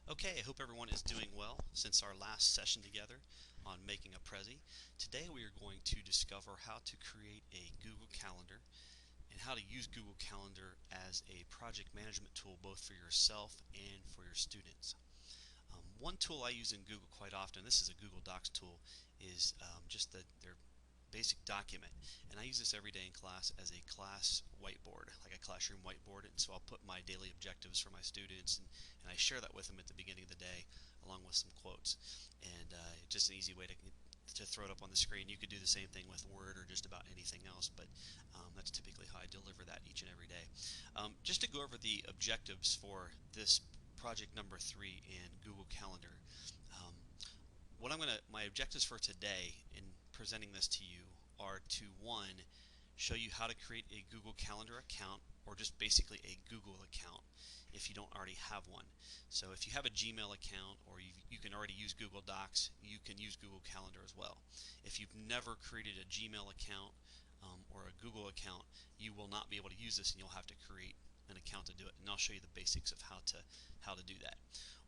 Okay, I hope everyone is doing well since our last session together on making a Prezi. Today we are going to discover how to create a Google Calendar and how to use Google Calendar as a project management tool both for yourself and for your students. One tool I use in Google quite often, this is a Google Docs tool, is just their basic document. And I use this every day in class as a class whiteboard, like a classroom whiteboard. And so I'll put my daily objectives for my students, and I share that with them at the beginning of the day, along with some quotes. And just an easy way to throw it up on the screen. You could do the same thing with Word or just about anything else, but that's typically how I deliver that each and every day. Just to go over the objectives for this project number 3 in Google Calendar. Um, my objectives for today in presenting this to you are to, one, show you how to create a Google Calendar account, or just basically a Google account if you don't already have one. So if you have a Gmail account, or you can already use Google Docs, you can use Google Calendar as well. If you've never created a Gmail account or a Google account, you will not be able to use this, and you'll have to create an account to do it. And I'll show you the basics of how to do that.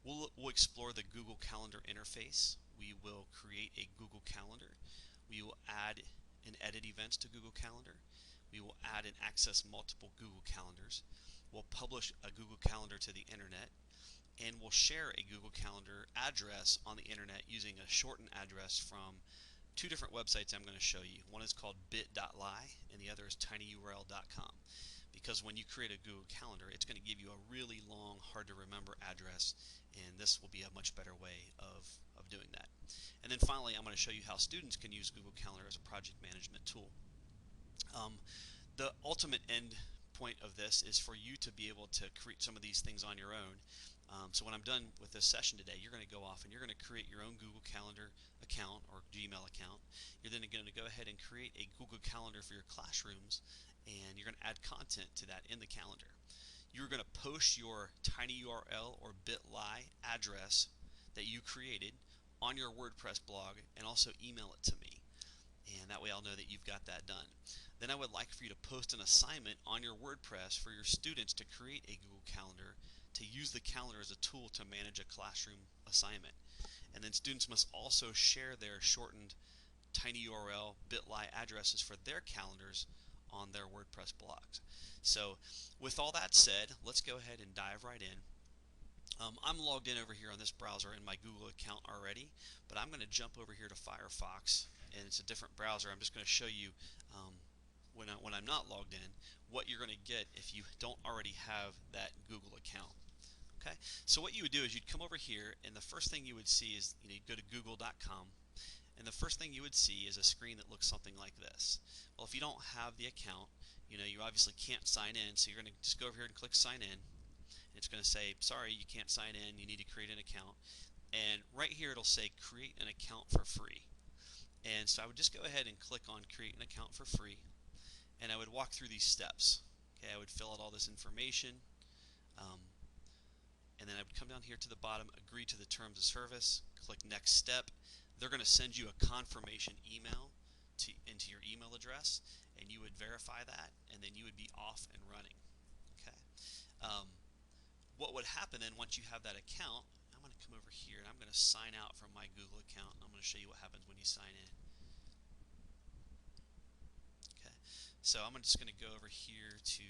We'll explore the Google Calendar interface. We will create a Google Calendar. We will add and edit events to Google Calendar. We will add and access multiple Google Calendars. We'll publish a Google Calendar to the internet, and we'll share a Google Calendar address on the internet using a shortened address from two different websites I'm going to show you. One is called bit.ly and the other is tinyurl.com. Because when you create a Google Calendar, it's going to give you a really long, hard to remember address, and this will be a much better way of doing that. And then finally, I'm going to show you how students can use Google Calendar as a project management tool. Um, the ultimate end point of this is for you to be able to create some of these things on your own. So when I'm done with this session today, you're going to go off and you're going to create your own Google Calendar account or Gmail account. You're then going to go ahead and create a Google Calendar for your classrooms, and you're going to add content to that in the calendar. You're going to post your tinyurl or bit.ly address that you created on your WordPress blog, and also email it to me, and that way I'll know that you've got that done. Then I would like for you to post an assignment on your WordPress for your students to create a Google Calendar, to use the calendar as a tool to manage a classroom assignment. And then students must also share their shortened tinyurl bit.ly addresses for their calendars on their WordPress blogs. So with all that said, let's go ahead and dive right in. I'm logged in over here on this browser in my Google account already, but I'm going to jump over here to Firefox, and it's a different browser. I'm just going to show you when I'm not logged in what you're going to get if you don't already have that Google account. Okay, so what you would do is you'd come over here, and the first thing you would see is you'd go to google.com, and the first thing you would see is a screen that looks something like this. Well, if you don't have the account, you obviously can't sign in, so you're going to just go over here and click sign in. It's going to say, sorry, you can't sign in, you need to create an account. And right here it'll say create an account for free. And so I would just go ahead and click on create an account for free, and I would walk through these steps. Okay, I would fill out all this information, um, and then I would come down here to the bottom, agree to the terms of service, click next step. They're going to send you a confirmation email into your email address, and you would verify that, and then you would be off and running. Okay. What would happen then once you have that account, I'm going to come over here and I'm going to sign out from my Google account, and I'm going to show you what happens when you sign in. Okay, so I'm just going to go over here to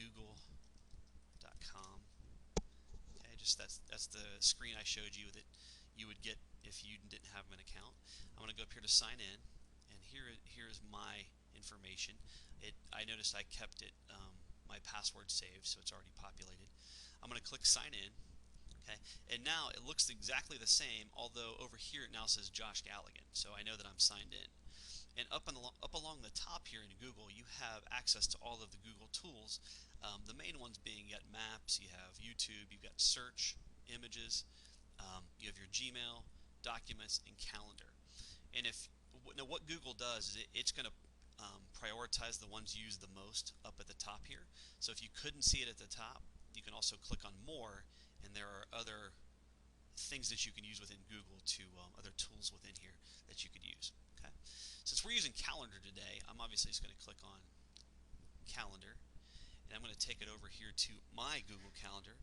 google.com. Okay, just that's the screen I showed you that you would get if you didn't have an account. I'm going to go up here to sign in, and here is my information. I noticed I kept it my password saved, so it's already populated. I'm going to click sign in. Okay, and now it looks exactly the same, although over here it now says Josh Galligan, so I know that I'm signed in. And up along the top here in Google, you have access to all of the Google tools. The main ones being, you got Maps, you have YouTube, you've got Search, Images, you have your Gmail, Documents, and Calendar. And what Google does is it's going to prioritize the ones used the most up at the top here. So if you couldn't see it at the top, you can also click on More, and there are other things that you can use within Google to other tools within here that you could use. Okay, since we're using Calendar today, I'm obviously just going to click on Calendar, and I'm going to take it over here to my Google Calendar.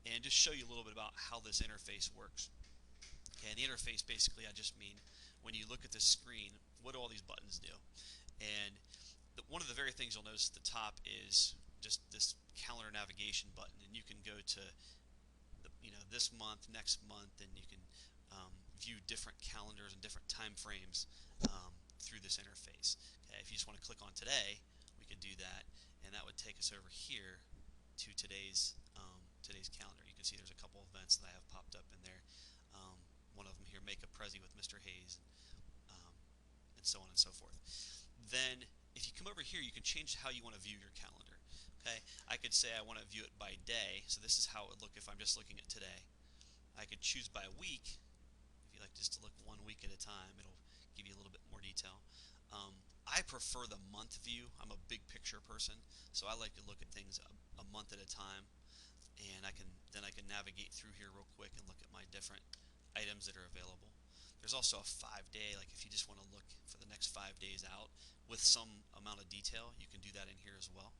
and just show you a little bit about how this interface works. Okay, and the interface, basically, I just mean when you look at this screen, what do all these buttons do? And one of the very things you'll notice at the top is just this calendar navigation button, and you can go to this month, next month, and you can view different calendars and different time frames through this interface. Okay, if you just want to click on today, we could do that, and that would take us over here to today's calendar. You can see there's a couple of events that I have popped up in there. One of them here, Make a Prezi with Mr. Hayes, and so on and so forth. Then, if you come over here, you can change how you want to view your calendar. Okay, I could say I want to view it by day, so this is how it would look if I'm just looking at today. I could choose by week. If you like just to look 1 week at a time, it'll give you a little bit more detail. I prefer the month view. I'm a big picture person, so I like to look at things a month at a time, and I can navigate through here real quick and look at my different items that are available. There's also a 5-day, like if you just want to look for the next 5 days out with some amount of detail, you can do that in here as well.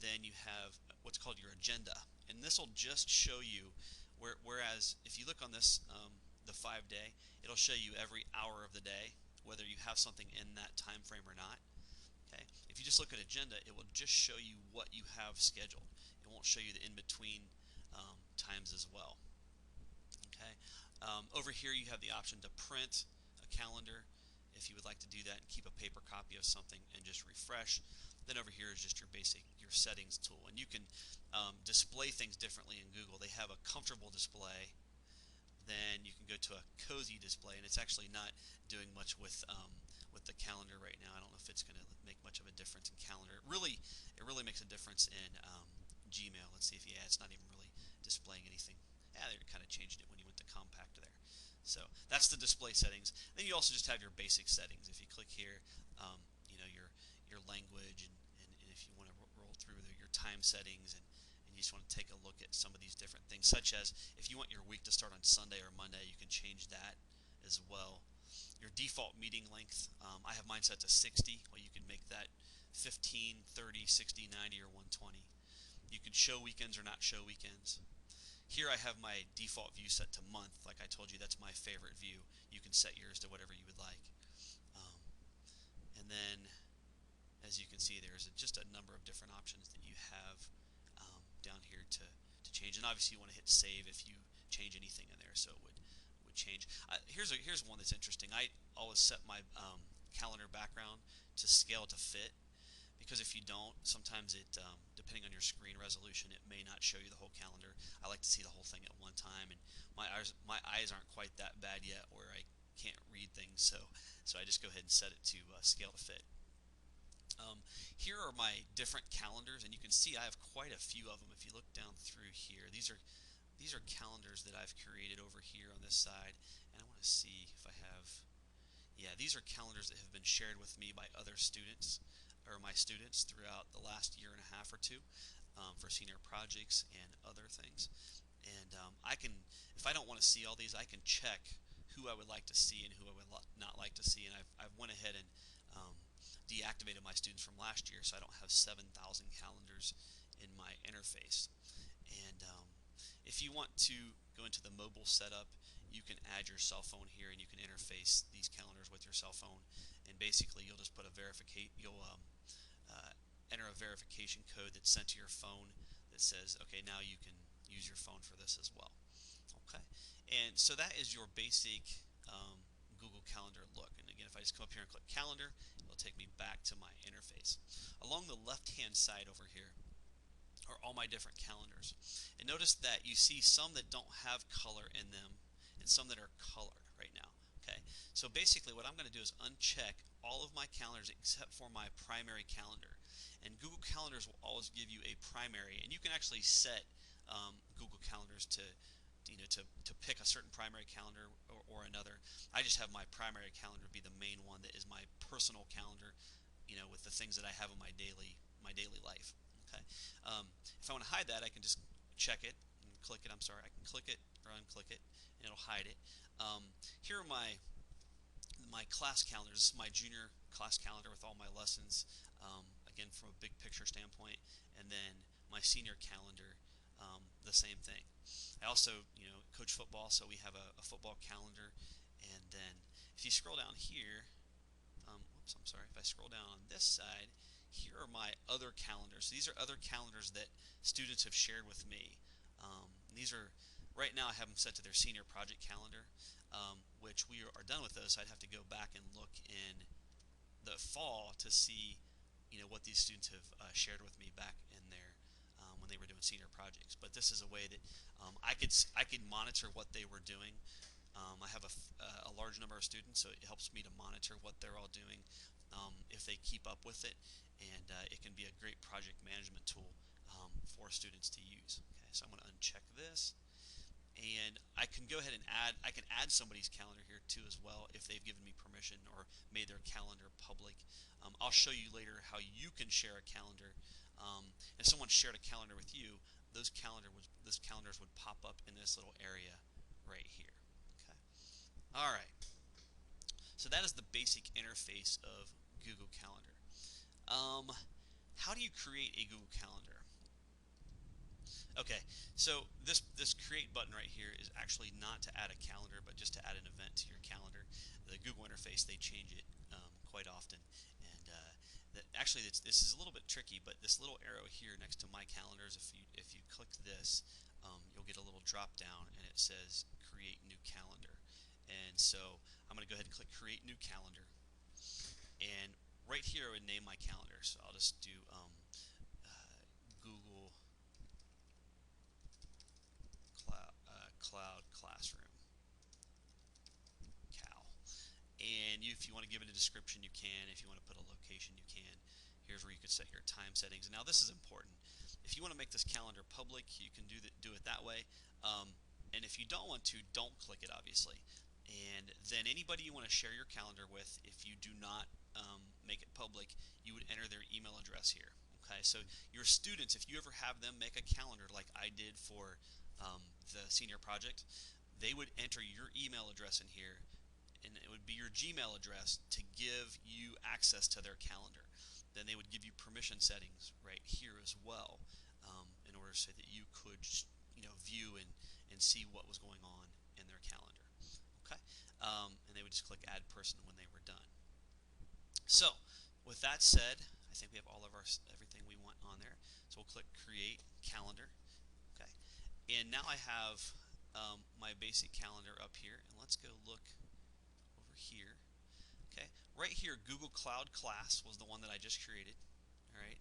Then you have what's called your agenda, and this will just show you whereas if you look on this the 5-day, it'll show you every hour of the day whether you have something in that time frame or not. Okay, if you just look at agenda, it will just show you what you have scheduled. It won't show you the in-between times as well. Okay, over here you have the option to print a calendar if you would like to do that and keep a paper copy of something and just refresh. Then over here is just your settings tool, and you can display things differently in Google. They have a comfortable display, then you can go to a cozy display, and it's actually not doing much with the calendar right now. I don't know if it's going to make much of a difference in calendar. It really makes a difference in Gmail. Let's see if it's not even really displaying anything. Yeah, they kind of changed it when you went to compact there. So that's the display settings. Then you also just have your basic settings. If you click here, your language, and if you want to roll through your time settings, and you just want to take a look at some of these different things, such as if you want your week to start on Sunday or Monday, you can change that as well. Your default meeting length, I have mine set to 60. Well, you can make that 15, 30, 60, 90, or 120. You can show weekends or not show weekends. Here I have my default view set to month. Like I told you, that's my favorite view. You can set yours to whatever you would like. And then, as you can see, there's just a number of different options that you have down here to change. And obviously you want to hit save if you change anything in there, so it would change. Here's one that's interesting. I always set my calendar background to scale to fit, because if you don't, sometimes it, depending on your screen resolution, it may not show you the whole calendar. I like to see the whole thing at one time, and my eyes aren't quite that bad yet where I can't read things, so I just go ahead and set it to scale to fit. Here are my different calendars, and you can see I have quite a few of them. If you look down through here, these are calendars that I've created over here on this side, and I want to see if I have. Yeah, these are calendars that have been shared with me by other students, or my students, throughout the last year and a half or two, for senior projects and other things. And I can, if I don't want to see all these, I can check who I would like to see and who I would not like to see. And I've went ahead and deactivated my students from last year, so I don't have 7,000 calendars in my interface. And if you want to go into the mobile setup, you can add your cell phone here, and you can interface these calendars with your cell phone. And basically, you'll just put a enter a verification code that's sent to your phone that says, okay, now you can use your phone for this as well. Okay, and so that is your basic Google Calendar look. And again, if I just come up here and click Calendar, it'll take me back to my interface. Along the left-hand side over here are all my different calendars. And notice that you see some that don't have color in them and some that are colored right now. Okay, so basically what I'm going to do is uncheck all of my calendars except for my primary calendar. And Google Calendars will always give you a primary, and you can actually set Google Calendars to pick a certain primary calendar or another. I just have my primary calendar be the main one that is my personal calendar, with the things that I have in my daily life. Okay. If I want to hide that, I can just check it and click it. I can click it or unclick it, and it'll hide it. Here are my class calendars. This is my junior class calendar with all my lessons, again from a big picture standpoint, and then my senior calendar the same thing. I also, coach football, so we have a football calendar. And then if you scroll down here, whoops, I'm sorry. If I scroll down on this side, here are my other calendars. These are other calendars that students have shared with me. These are, right now I have them set to their senior project calendar, which we are done with those, so I'd have to go back and look in the fall to see, what these students have shared with me back in their when they were doing senior projects. But this is a way that I could monitor what they were doing. I have a large number of students, so it helps me to monitor what they're all doing, if they keep up with it, and it can be a great project management tool for students to use. Okay, so I'm going to uncheck this, and I can go ahead and add somebody's calendar here too as well if they've given me permission or made their calendar public. I'll show you later how you can share a calendar. If someone shared a calendar with you, those calendars would pop up in this little area right here. Okay. All right. So that is the basic interface of Google Calendar. How do you create a Google Calendar? Okay, so this create button right here is actually not to add a calendar, but just to add an event to your calendar. The Google interface, they change it quite often, and actually this is a little bit tricky. But this little arrow here next to My Calendars, if you click this, you'll get a little drop down, and it says Create New Calendar. And so I'm going to go ahead and click Create New Calendar, and right here I would name my calendar. So I'll just do Google Cloud Classroom, Cal. And if you want to give it a description, you can. If you want to put a location, you can. Here's where you could set your time settings. And now this is important. If you want to make this calendar public, you can do it that way. And if you don't want to, don't click it, obviously. And then anybody you want to share your calendar with, if you do not make it public, you would enter their email address here. Okay, so your students, if you ever have them make a calendar like I did for the senior project, they would enter your email address in here, and it would be your Gmail address to give you access to their calendar. Then they would give you permission settings right here as well, in order so that you could, view and see what was going on in their calendar. Okay, and they would just click Add Person when they were done. So, with that said, I think we have all of everything we want on there. So we'll click Create Calendar. Okay, and now I have my basic calendar up here, and let's go look over here. Okay, right here, Google Cloud Class was the one that I just created. All right,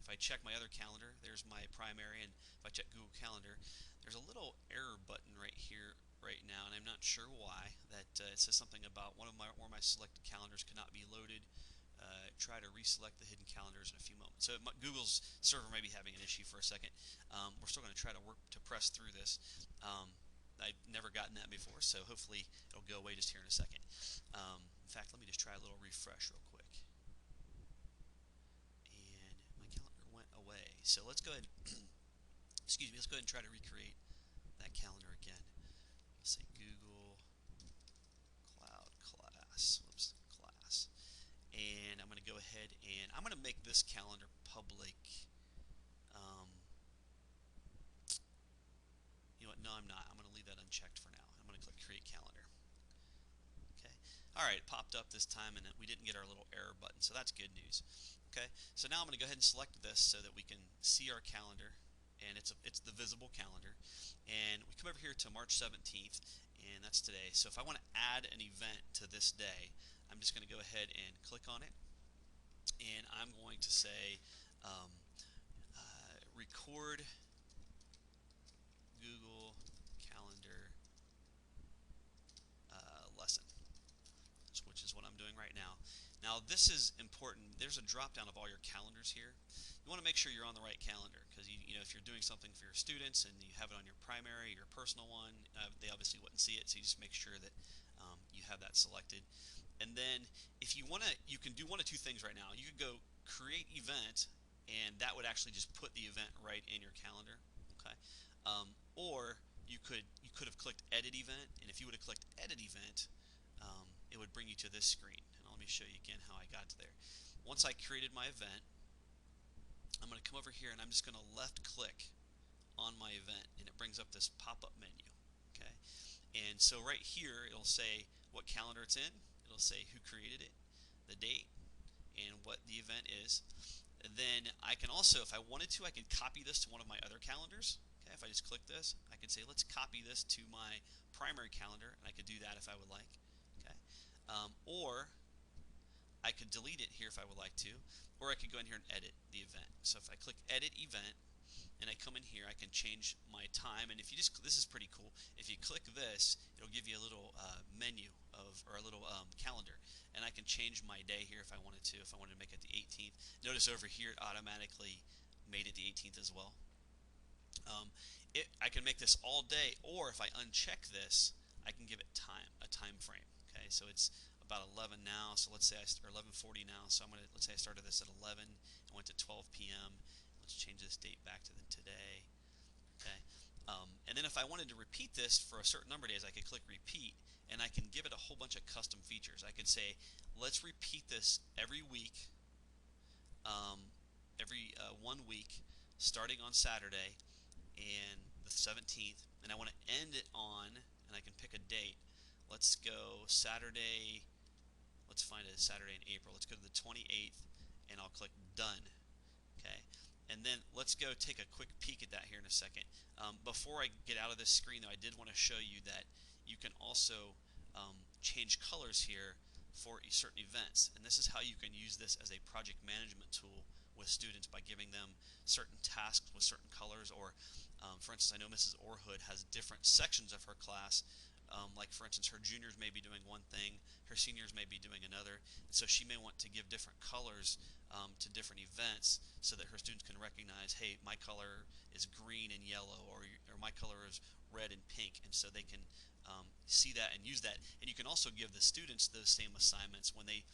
if I check my other calendar, there's my primary, and if I check Google Calendar, there's a little error button right here right now, and I'm not sure why. That it says something about one of my selected calendars cannot be loaded. Try to reselect the hidden calendars in a few moments. So Google's server may be having an issue for a second. We're still going to try to press through this. I've never gotten that before, so hopefully it'll go away just here in a second. In fact, let me just try a little refresh real quick. And my calendar went away. So let's go ahead. Excuse me. Let's go ahead and try to recreate that calendar again. Let's say Google Cloud Class. Whoops, class. And I'm going to go ahead and I'm going to make this calendar public. You know what? No, I'm not. I'm going to leave that unchecked for now. I'm going to click Create Calendar. Okay. All right, it popped up this time, and we didn't get our little error button, so that's good news. Okay. So now I'm going to go ahead and select this so that we can see our calendar, and it's the visible calendar. And we come over here to March 17th, and that's today. So if I want to add an event to this day, I'm just going to go ahead and click on it, and I'm going to say record Google Calendar lesson, which is what I'm doing right now. Now this is important. There's a drop down of all your calendars here. You want to make sure you're on the right calendar, because if you're doing something for your students and you have it on your primary, your personal one, they obviously wouldn't see it. So you just make sure that you have that selected. And then if you want to, you can do one of two things right now. You could go create event, and that would actually just put the event right in your calendar. Okay, or you could have clicked edit event, and if you would have clicked edit event, it would bring you to this screen. And let me show you again how I got to there. Once I created my event, I'm going to come over here and I'm just going to left click on my event, and it brings up this pop-up menu. Okay, and so right here it'll say what calendar it's in, it'll say who created it, the date, and what the event is. And then I can also, if I wanted to, I could copy this to one of my other calendars. Okay, if I just click this, I could say let's copy this to my primary calendar, and I could do that if I would like. Okay, or I could delete it here if I would like to, or I could go in here and edit the event. So if I click edit event and I come in here, I can change my time. And if you just, this is pretty cool. If you click this, it'll give you a little menu of, or a little calendar. And I can change my day here if I wanted to. If I wanted to make it the 18th. Notice over here it automatically made it the 18th as well. I can make this all day, or if I uncheck this, I can give it time, a time frame. Okay, so it's about 11 now. So let's say or 11:40 now. So I'm gonna, let's say I started this at 11 and went to 12 p.m. Let's change this date back to today. Okay, and then if I wanted to repeat this for a certain number of days, I could click repeat, and I can give it a whole bunch of custom features. I could say, let's repeat this every week, every 1 week, starting on Saturday and the 17th, and I want to end it on, and I can pick a date. Let's go Saturday. Let's find a Saturday in April. Let's go to the 28th, and I'll click done. Okay, and then let's go take a quick peek at that here in a second. Before I get out of this screen, though, I did want to show you that you can also change colors here for certain events, and this is how you can use this as a project management tool with students by giving them certain tasks with certain colors. Or for instance, I know Mrs. Orhood has different sections of her class. Like for instance, her juniors may be doing one thing, her seniors may be doing another, and so she may want to give different colors to different events so that her students can recognize, hey, my color is green and yellow, or my color is red and pink, and so they can see that and use that. And you can also give the students those same assignments when they,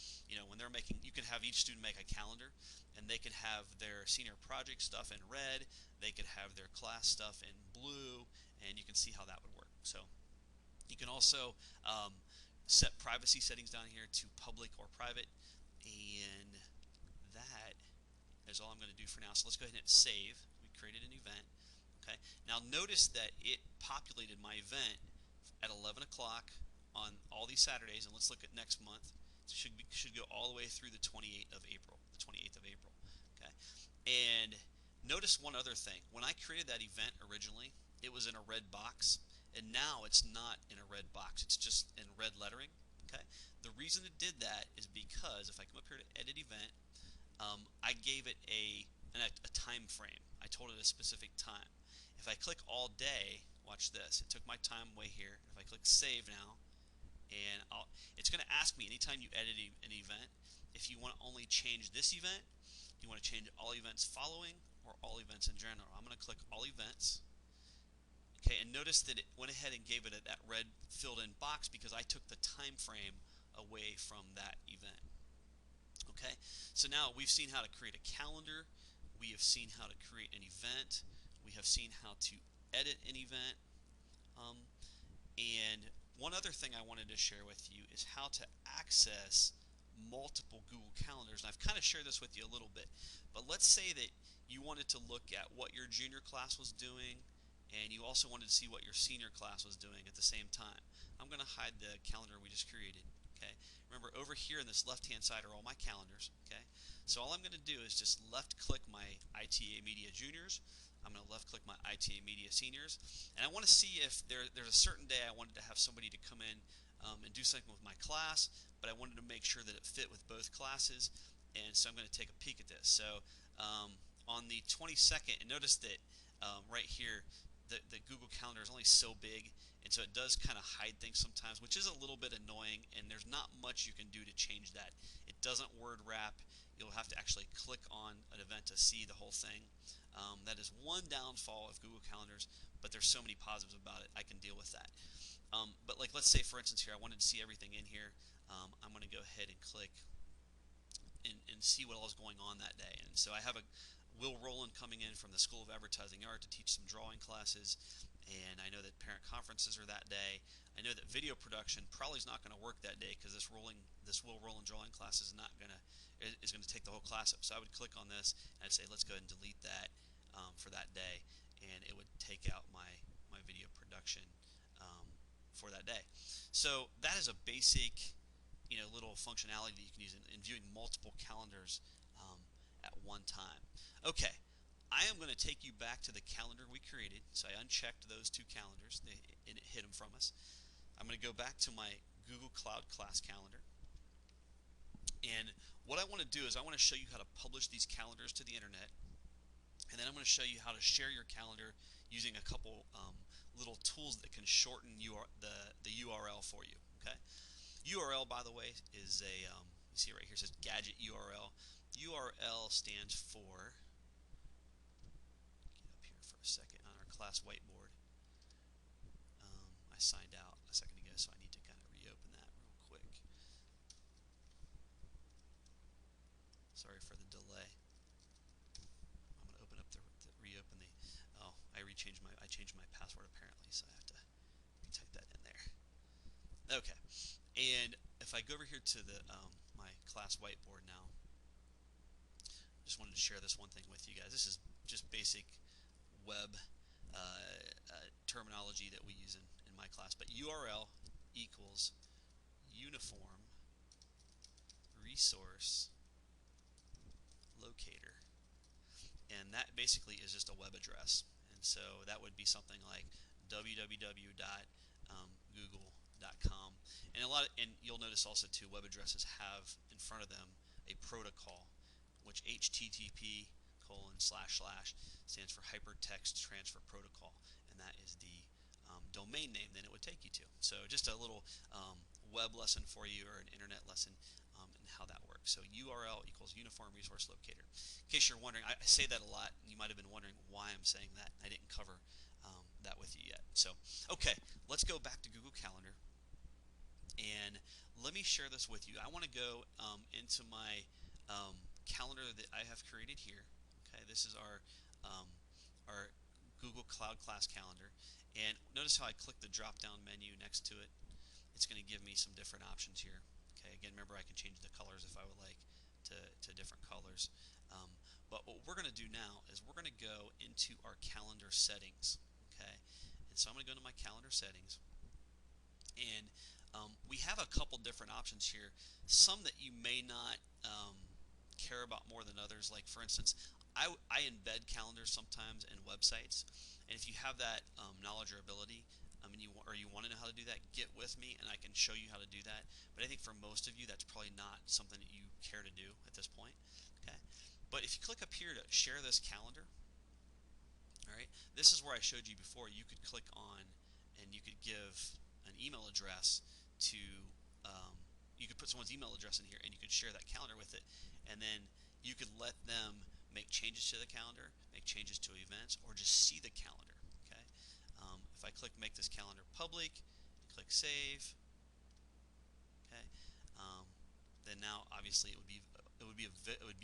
when they're making, you can have each student make a calendar, and they can have their senior project stuff in red, they could have their class stuff in blue, and you can see how that would work. So you can also set privacy settings down here to public or private, and that is all I'm going to do for now. So let's go ahead and hit save. We created an event. Okay. Now notice that it populated my event at 11 o'clock on all these Saturdays, and let's look at next month. It should go all the way through the 28th of April. The 28th of April. Okay. And notice one other thing. When I created that event originally, it was in a red box, and now it's not in a red box. It's just in red lettering. Okay. The reason it did that is because if I come up here to edit event, I gave it a time frame. I told it a specific time. If I click all day, watch this. It took my time away here. If I click save now, and it's going to ask me anytime you edit an event if you want to only change this event, you want to change all events following, or all events in general. I'm going to click all events. Okay, and notice that it went ahead and gave it that red filled in box because I took the time frame away from that event. Okay, so now we've seen how to create a calendar, we have seen how to create an event, we have seen how to edit an event, and one other thing I wanted to share with you is how to access multiple Google Calendars. And I've kind of shared this with you a little bit, but let's say that you wanted to look at what your junior class was doing, and you also wanted to see what your senior class was doing at the same time. I'm going to hide the calendar we just created. Okay. Remember, over here in this left-hand side are all my calendars. Okay. So all I'm going to do is just left-click my ITA Media Juniors. I'm going to left-click my ITA Media Seniors, and I want to see if there's a certain day I wanted to have somebody to come in and do something with my class, but I wanted to make sure that it fit with both classes, and so I'm going to take a peek at this. So on the 22nd, and notice that right here, the Google Calendar is only so big, and so it does kind of hide things sometimes, which is a little bit annoying, and there's not much you can do to change that. It doesn't word wrap. You'll have to actually click on an event to see the whole thing. That is one downfall of Google Calendars, but there's so many positives about it, I can deal with that. But like, let's say for instance here, I wanted to see everything in here. I'm going to go ahead and click and see what all is going on that day. And so I have Will Rowland coming in from the School of Advertising Art to teach some drawing classes, and I know that parent conferences are that day. I know that video production probably is not going to work that day because this Will Rowland drawing class is not going to take the whole class up. So I would click on this and I'd say let's go ahead and delete that for that day, and it would take out my video production for that day. So that is a basic little functionality that you can use in viewing multiple calendars at one time. Okay, I am going to take you back to the calendar we created. So I unchecked those two calendars and it hid them from us. I'm going to go back to my Google Cloud Class calendar. And what I want to do is I want to show you how to publish these calendars to the internet. And then I'm going to show you how to share your calendar using a couple little tools that can shorten the URL for you. Okay. URL, by the way, is you see right here, it says gadget URL. URL stands for, get up here for a second on our class whiteboard. I signed out a second ago, so I need to kind of reopen that real quick. Sorry for the delay. I'm going to open up reopen the, oh, I changed my password apparently, so I have to type that in there. Okay, and if I go over here to the my class whiteboard now, just wanted to share this one thing with you guys. This is just basic web terminology that we use in my class. But URL equals Uniform Resource Locator. And that basically is just a web address. And so that would be something like www.google.com. And you'll notice also too, web addresses have in front of them a protocol, which HTTP : stands for Hypertext Transfer Protocol, and that is the domain name that it would take you to. So just a little web lesson for you, or an internet lesson, and how that works. So URL equals Uniform Resource Locator. In case you're wondering, I say that a lot, and you might have been wondering why I'm saying that. I didn't cover that with you yet. So, okay, let's go back to Google Calendar, and let me share this with you. I want to go into my calendar that I have created here. Okay, this is our Google Cloud Class calendar, and notice how I click the drop-down menu next to it. It's going to give me some different options here. Okay, again, remember I can change the colors if I would like to different colors. But what we're going to do now is we're going to go into our calendar settings. Okay, and so I'm going to go to my calendar settings, and we have a couple different options here. Some that you may not care about more than others. Like for instance, I embed calendars sometimes in websites, and if you have that knowledge or ability, you want to know how to do that, get with me and I can show you how to do that. But I think for most of you, that's probably not something that you care to do at this point. Okay, but if you click up here to share this calendar, all right, this is where I showed you before. You could click on and you could give an email address to you could put someone's email address in here and you could share that calendar with it, and then you could let them make changes to the calendar, make changes to events, or just see the calendar. Okay, if I click make this calendar public, click save. Okay, then now obviously it would be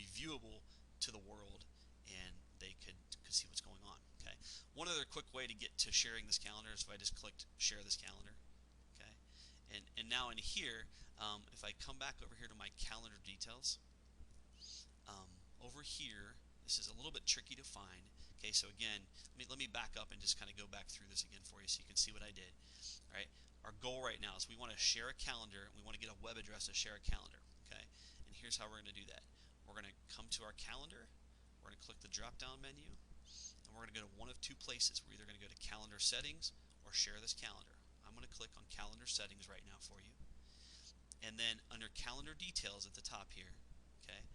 viewable to the world, and they could see what's going on. Okay, one other quick way to get to sharing this calendar is if I just clicked share this calendar. Okay, and now in here, if I come back over here to my calendar details, over here, this is a little bit tricky to find. Okay, so again, let me back up and just kind of go back through this again for you so you can see what I did. All right, our goal right now is we want to share a calendar, and we want to get a web address to share a calendar. Okay, and here's how we're going to do that. We're going to come to our calendar, we're going to click the drop-down menu, and we're going to go to one of two places. We're either going to go to calendar settings or share this calendar. I'm going to click on calendar settings right now for you. And then under calendar details at the top here, okay,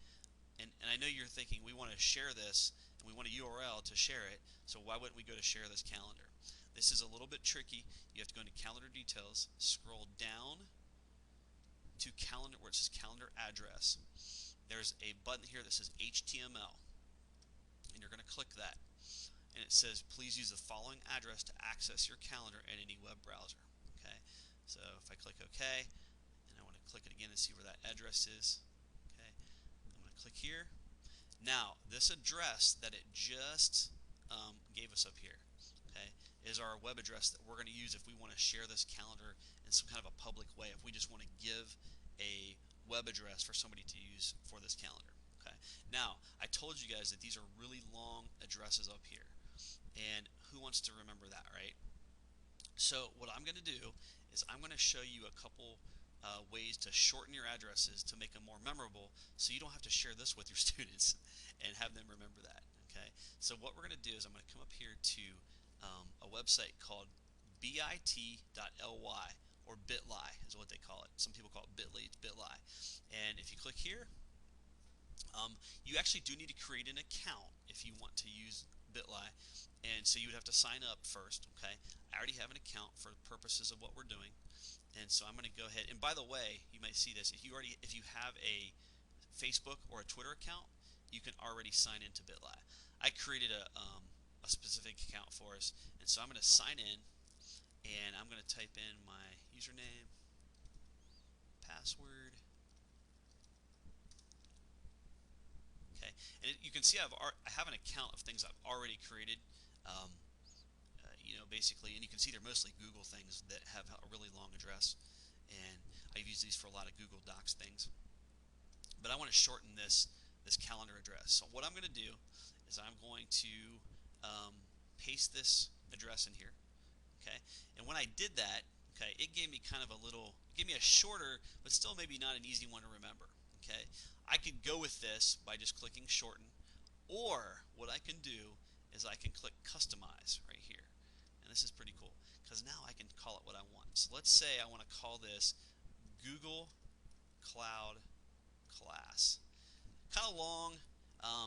and I know you're thinking we want to share this and we want a URL to share it, so why wouldn't we go to share this calendar? This is a little bit tricky. You have to go into calendar details, scroll down to calendar where it says calendar address. There's a button here that says HTML, and you're going to click that, and it says please use the following address to access your calendar in any web browser. Okay, so if I click OK, and I want to click it again and see where that address is. Okay, I'm going to click here, Now, this address that it just gave us up here, okay, is our web address that we're going to use if we want to share this calendar in some kind of a public way, if we just want to give a web address for somebody to use for this calendar. Okay. Now, I told you guys that these are really long addresses up here, and who wants to remember that, right? So what I'm going to do is I'm going to show you a couple ways to shorten your addresses to make them more memorable, so you don't have to share this with your students and have them remember that. Okay. So what we're going to do is I'm going to come up here to a website called bit.ly, or bitly is what they call it. Some people call it bitly. It's bitly. And if you click here, you actually do need to create an account if you want to use bitly, and so you would have to sign up first. Okay, I already have an account for purposes of what we're doing, and so I'm going to go ahead. And by the way, you might see this, if you have a Facebook or a Twitter account, you can already sign into bitly. I created a specific account for us, and so I'm going to sign in, and I'm going to type in my username, password. Okay, and you can see I have an account of things I've already created. Um, basically, and you can see they're mostly Google things that have a really long address, and I've used these for a lot of Google Docs things. But I want to shorten this calendar address. So what I'm going to do is I'm going to paste this address in here. Okay, and when I did that, okay, it gave me kind of it gave me a shorter, but still maybe not an easy one to remember. Okay, I could go with this by just clicking shorten, or what I can do is I can click customize right here. And this is pretty cool because now I can call it what I want. So let's say I want to call this Google Cloud Class. Kind of long,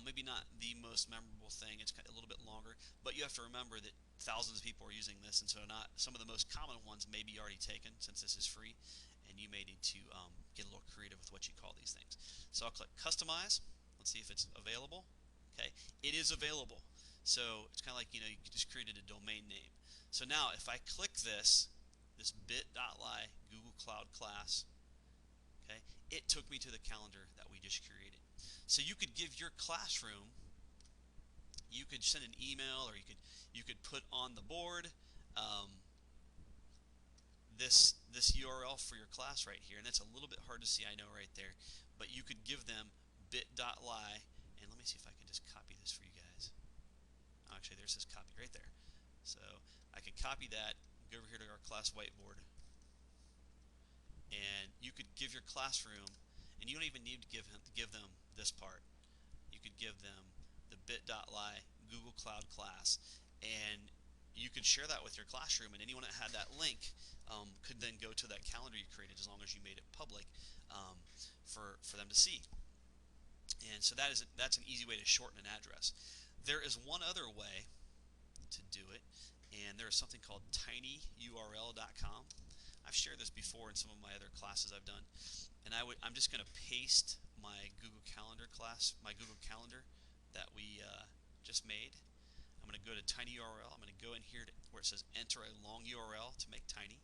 maybe not the most memorable thing. It's a little bit longer, but you have to remember that thousands of people are using this, and so not some of the most common ones may be already taken since this is free, and you may need to get a little creative with what you call these things. So I'll click customize. Let's see if it's available. Okay, it is available. So it's kind of like, you just created a domain name. So now if I click this bit.ly Google Cloud Class, okay, it took me to the calendar that we just created. So you could give your classroom, you could send an email, or you could put on the board this URL for your class right here, and that's a little bit hard to see, I know, right there, but you could give them bit.ly, and let me see if I can just copy this for you guys. Oh, actually, there's this copy right there. So I could copy that, go over here to our class whiteboard, and you could give your classroom, and you don't even need to give them this part. You could give them the bit.ly Google Cloud Class, and you could share that with your classroom, and anyone that had that link could then go to that calendar you created, as long as you made it public for them to see. And so that's an easy way to shorten an address. There is one other way to do it, and there is something called tinyurl.com. I've shared this before in some of my other classes I've done, and I'm just going to paste my Google Calendar class, my Google Calendar that we just made. I'm going to go to tinyurl. I'm going to go in here where it says enter a long URL to make tiny.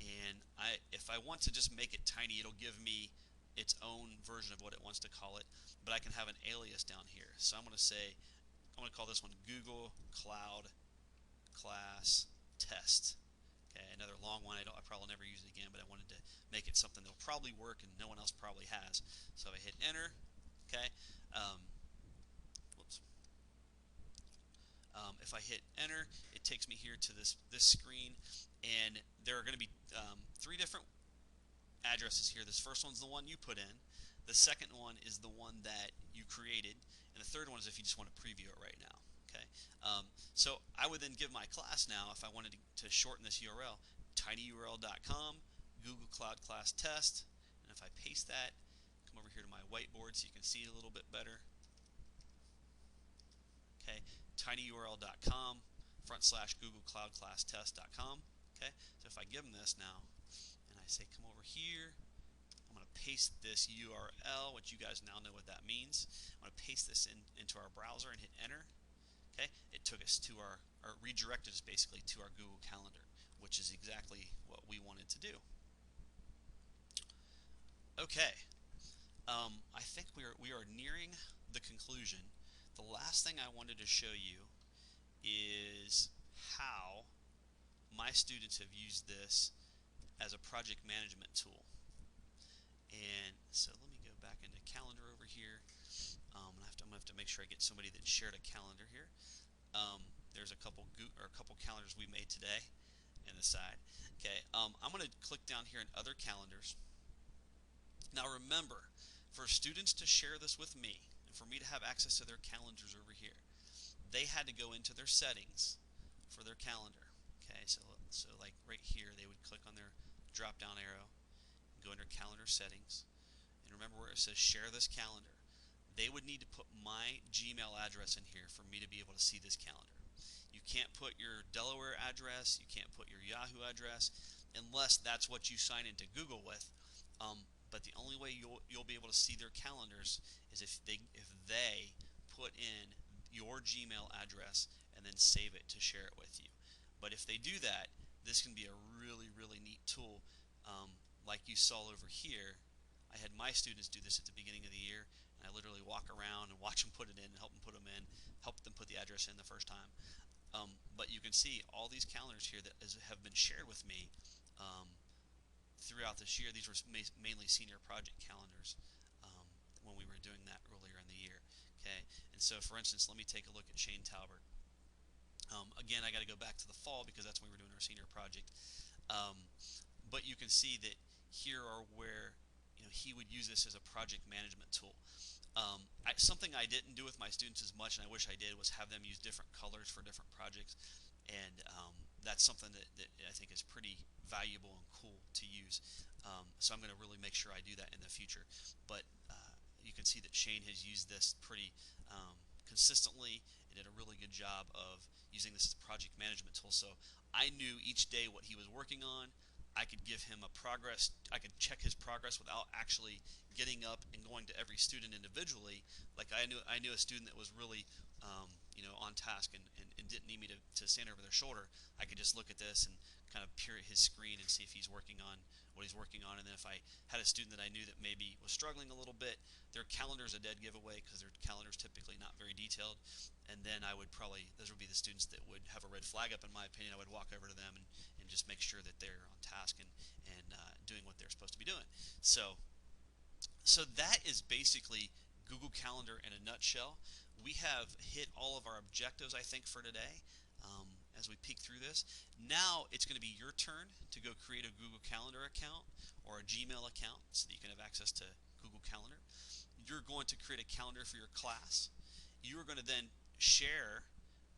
And if I want to just make it tiny, it'll give me its own version of what it wants to call it, but I can have an alias down here. So I'm going to call this one Google Cloud Class Test. Okay, another long one. I probably never use it again, but I wanted to make it something that'll probably work and no one else probably has. So if I hit enter, okay, whoops. If I hit enter, it takes me here to this screen, and there are going to be 3 different addresses here. This first one's the one you put in. The second one is the one that you created, and the third one is if you just want to preview it right now. Okay, so I would then give my class now, if I wanted to shorten this URL, tinyurl.com Google Cloud Class Test, and if I paste that, come over here to my whiteboard so you can see it a little bit better. Okay, tinyurl.com / Google Cloud Class Test.com. Okay, so if I give them this now, and I say come over here, I'm going to paste this URL, which you guys now know what that means. I'm going to paste this into our browser and hit enter. Okay, it took us to or redirected us basically to our Google Calendar, which is exactly what we wanted to do. Okay, I think we are nearing the conclusion, the last thing I wanted to show you is how my students have used this as a project management tool. And so let me go back into calendar over here. I'm gonna have to make sure I get somebody that shared a calendar here. There's a couple calendars we made today in the side. Okay, I'm going to click down here in other calendars. Now remember, for students to share this with me, and for me to have access to their calendars over here, they had to go into their settings for their calendar. Okay, so like right here, they would click on their drop down arrow, go under calendar settings, and remember where it says share this calendar. They would need to put my Gmail address in here for me to be able to see this calendar. You can't put your Delaware address, you can't put your Yahoo address, unless that's what you sign into Google with. But the only way you'll be able to see their calendars is if they put in your Gmail address and then save it to share it with you. But if they do that, this can be a really neat tool. Like you saw over here, I had my students do this at the beginning of the year, and I literally walk around and watch them put it in, and help them put the address in the first time. But you can see all these calendars here that have been shared with me throughout this year. These were mainly senior project calendars when we were doing that earlier in the year. Okay, and so for instance, let me take a look at Shane Talbert. Again, I got to go back to the fall because that's when we were doing our senior project. But you can see that here are where he would use this as a project management tool. Something I didn't do with my students as much, and I wish I did, was have them use different colors for different projects, and that's something that I think is pretty valuable and cool to use. So I'm going to really make sure I do that in the future. But you can see that Shane has used this pretty consistently and did a really good job of using this as a project management tool. So I knew each day what he was working on. I could give him a progress. I could check his progress without actually getting up and going to every student individually. Like I knew a student that was really on task and didn't need me to stand over their shoulder. I could just look at this and kind of peer at his screen and see if he's working on what he's working on. And then if I had a student that I knew that maybe was struggling a little bit, their calendar is a dead giveaway because their calendar is typically not very detailed. And then those would be the students that would have a red flag up, in my opinion. I would walk over to them and just make sure that they're on task and doing what they're supposed to be doing. So that is basically Google Calendar in a nutshell. We have hit all of our objectives, I think, for today. As we peek through this, now it's going to be your turn to go create a Google Calendar account or a Gmail account so that you can have access to Google Calendar. You're going to create a calendar for your class. You are going to then share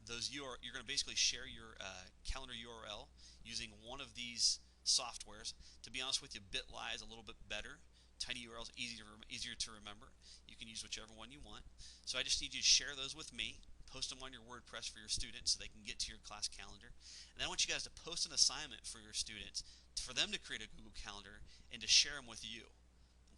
those URL. You're going to basically share your calendar URL using one of these softwares. To be honest with you, Bitly is a little bit better. Tiny URLs easier to remember. You can use whichever one you want. So I just need you to share those with me. Post them on your WordPress for your students so they can get to your class calendar. And then I want you guys to post an assignment for your students for them to create a Google Calendar and to share them with you.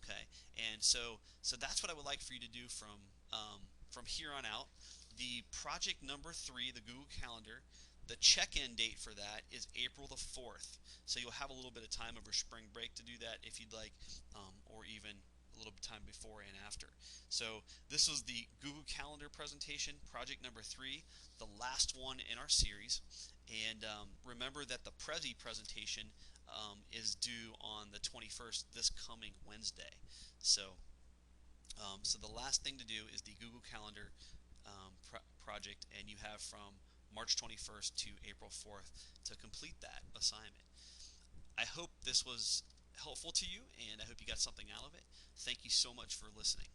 Okay, and so that's what I would like for you to do from here on out. The project number 3, the Google Calendar, the check-in date for that is April the 4th. So you'll have a little bit of time over spring break to do that if you'd like, or even a little bit of time before and after. So this was the Google Calendar presentation, project number 3, the last one in our series. And remember that the Prezi presentation is due on the 21st, this coming Wednesday. So the last thing to do is the Google Calendar project, and you have from March 21st to April 4th to complete that assignment. I hope this was helpful to you, and I hope you got something out of it. Thank you so much for listening.